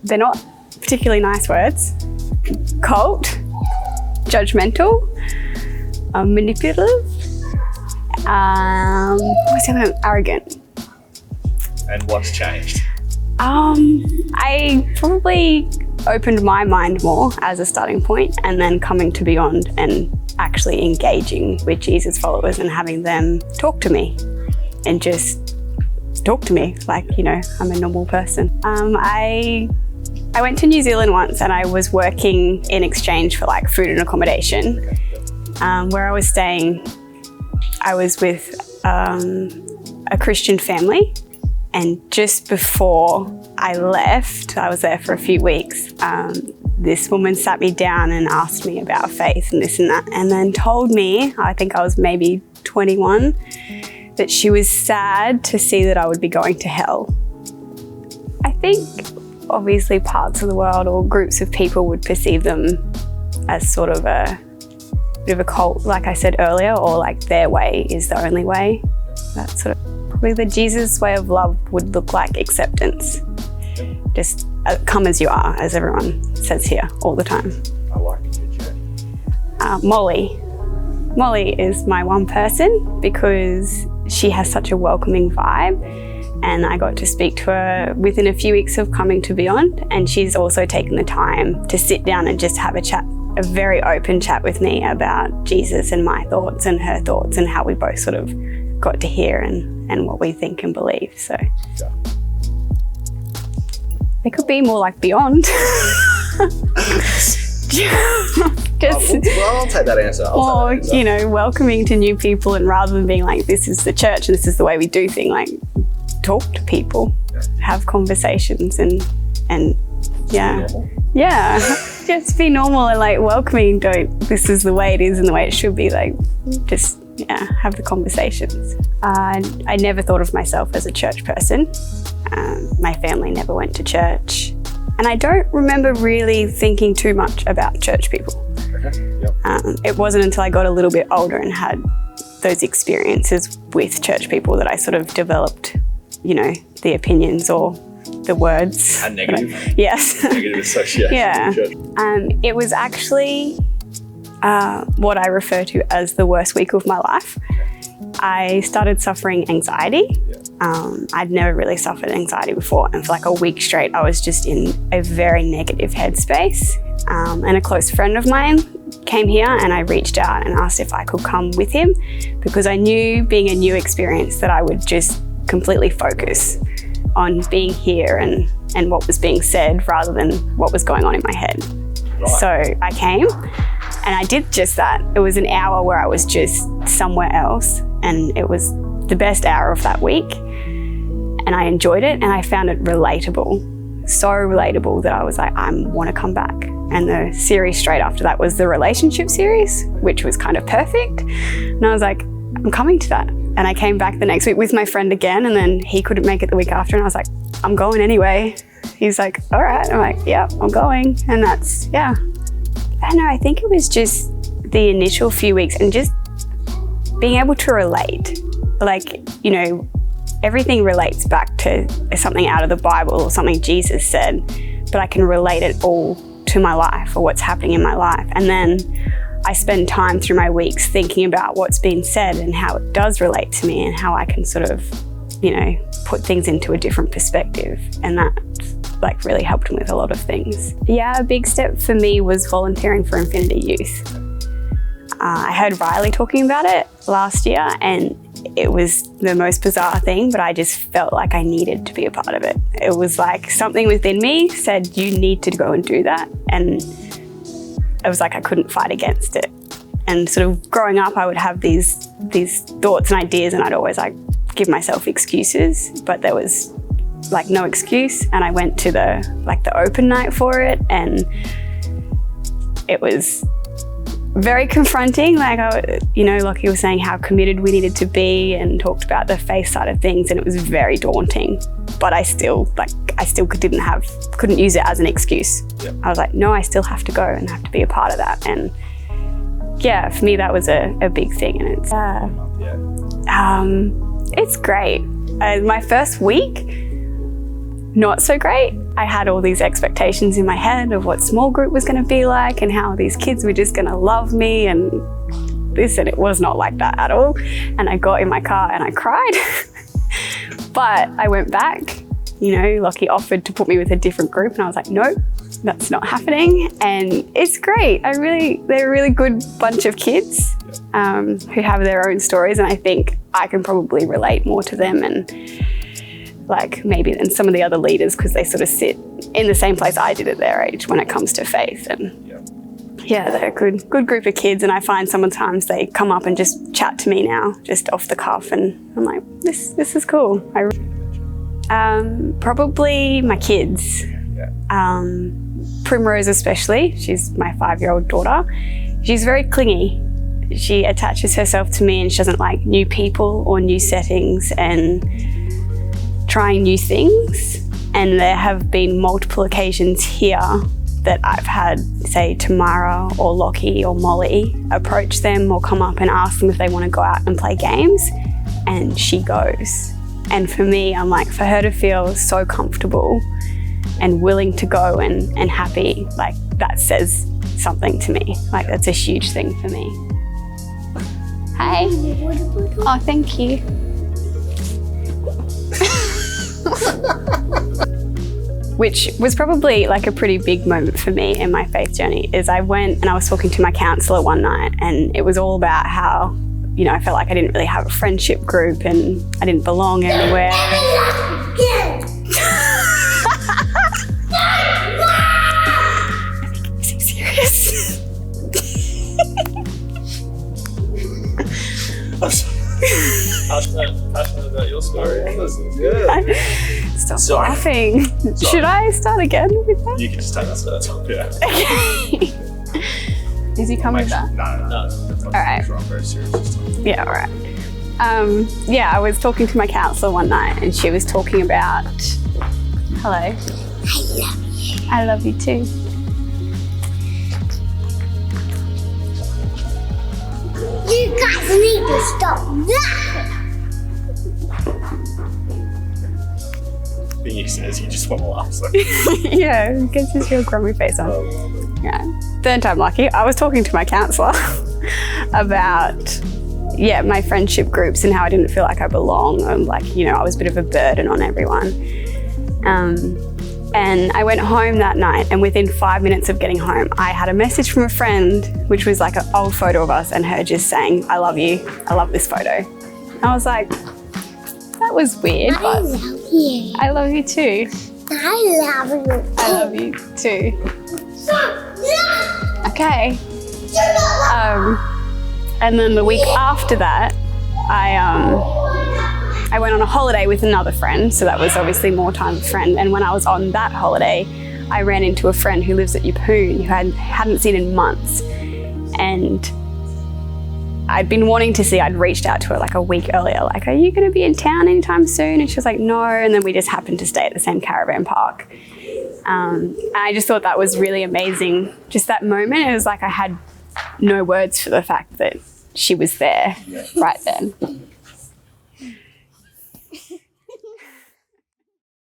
they're not particularly nice words. Cult, judgmental, manipulative, what's the other one? Arrogant. And what's changed? I probably opened my mind more as a starting point, and then coming to Beyond and actually engaging with Jesus followers and having them talk to me and just talk to me like, you know, I'm a normal person. I went to New Zealand once and I was working in exchange for like food and accommodation. Where I was staying, I was with a Christian family, and just before I left, I was there for a few weeks, this woman sat me down and asked me about faith and this and that, and then told me, I think I was maybe 21, that she was sad to see that I would be going to hell. I think obviously parts of the world or groups of people would perceive them as sort of a bit of a cult, like I said earlier, or like their way is the only way. That's sort of probably the Jesus way of love would look like acceptance. Just come as you are, as everyone says here all the time. I like your journey. Molly is my one person because she has such a welcoming vibe, and I got to speak to her within a few weeks of coming to Beyond, and she's also taken the time to sit down and just have a chat, a very open chat with me about Jesus and my thoughts and her thoughts and how we both sort of got to hear and what we think and believe. So it could be more like Beyond. I'll take that answer. Or, you know, welcoming to new people, and rather than being like, this is the church and this is the way we do things, like talk to people, have conversations and just be normal and like welcoming. Don't, this is the way it is and the way it should be, like just have the conversations. I never thought of myself as a church person. My family never went to church, and I don't remember really thinking too much about church people. Okay. Yep. It wasn't until I got a little bit older and had those experiences with church people that I sort of developed, you know, the opinions or the words. And negative. Yes. Negative association. Yeah. With church. It was actually what I refer to as the worst week of my life. I started suffering anxiety. I'd never really suffered anxiety before, and for like a week straight I was just in a very negative headspace. And a close friend of mine came here, and I reached out and asked if I could come with him, because I knew, being a new experience, that I would just completely focus on being here and what was being said rather than what was going on in my head. Right. So I came and I did just that. It was an hour where I was just somewhere else, and it was the best hour of that week, and I enjoyed it, and I found it relatable, so relatable that I was like, I want to come back. And the series straight after that was the relationship series, which was kind of perfect, and I was like, I'm coming to that. And I came back the next week with my friend again, and then he couldn't make it the week after, and I was like, I'm going anyway. He's like, all right. I'm like, yeah, I'm going. And that's, I don't know, I think it was just the initial few weeks and just being able to relate. Like, you know, everything relates back to something out of the Bible or something Jesus said, but I can relate it all to my life or what's happening in my life. And then I spend time through my weeks thinking about what's been said and how it does relate to me and how I can sort of, you know, put things into a different perspective. And that like really helped me with a lot of things. Yeah, a big step for me was volunteering for Infinity Youth. I heard Riley talking about it last year, and it was the most bizarre thing, but I just felt like I needed to be a part of it. It was like something within me said, you need to go and do that. And it was like I couldn't fight against it. And sort of growing up, I would have these thoughts and ideas, and I'd always like give myself excuses, but there was like no excuse. And I went to the open night for it, and it was very confronting. Like, Lockie was saying how committed we needed to be and talked about the faith side of things, and it was very daunting. But I still couldn't use it as an excuse. Yep. I was like, no, I still have to go and have to be a part of that. And yeah, for me that was a big thing, and it's great. My first week, not so great. I had all these expectations in my head of what small group was going to be like and how these kids were just going to love me and this, and it was not like that at all. And I got in my car and I cried. But I went back, Lockie offered to put me with a different group and I was like, no, that's not happening. And it's great. They're a really good bunch of kids who have their own stories, and I think I can probably relate more to them and like maybe than some of the other leaders, because they sort of sit in the same place I did at their age when it comes to faith. And yeah, they're a good group of kids, and I find sometimes they come up and just chat to me now, just off the cuff, and I'm like, this is cool. Probably my kids. Primrose especially, she's my 5-year-old daughter. She's very clingy. She attaches herself to me and she doesn't like new people or new settings and trying new things. And there have been multiple occasions here that I've had, say, Tamara or Lockie or Molly approach them or come up and ask them if they want to go out and play games, and she goes. And for me, I'm like, for her to feel so comfortable and willing to go and happy, like that says something to me. Like that's a huge thing for me. Hey. Oh, thank you. Which was probably like a pretty big moment for me in my faith journey, is I went and I was talking to my counsellor one night, and it was all about how, I felt like I didn't really have a friendship group and I didn't belong anywhere. Is he serious? I'm sorry. Passionate about your story. This is good. Stop laughing. Sorry. Should I start again with that? You can just take that to the top, yeah. Okay. Is he coming back? No. All right. I'm very serious this time. Yeah, all right. I was talking to my counsellor one night and she was talking about, hello. I love you. I love you too. You guys need to stop that! He says you just want to laugh. So. Yeah, it gets his real grumpy face on. Yeah. Third time lucky. I was talking to my counsellor about, my friendship groups and how I didn't feel like I belong, and like, I was a bit of a burden on everyone. And I went home that night, and within 5 minutes of getting home, I had a message from a friend, which was like an old photo of us and her just saying, I love you. I love this photo. I was like, that was weird, but you. I love you too. I love you. I love you too. Okay. And then the week after that, I went on a holiday with another friend, so that was obviously more time with a friend. And when I was on that holiday, I ran into a friend who lives at Yeppoon who I hadn't seen in months. And I'd been wanting to see, I'd reached out to her like a week earlier, like, are you going to be in town anytime soon? And she was like, no. And then we just happened to stay at the same caravan park. And I just thought that was really amazing. Just that moment, it was like I had no words for the fact that she was there right then.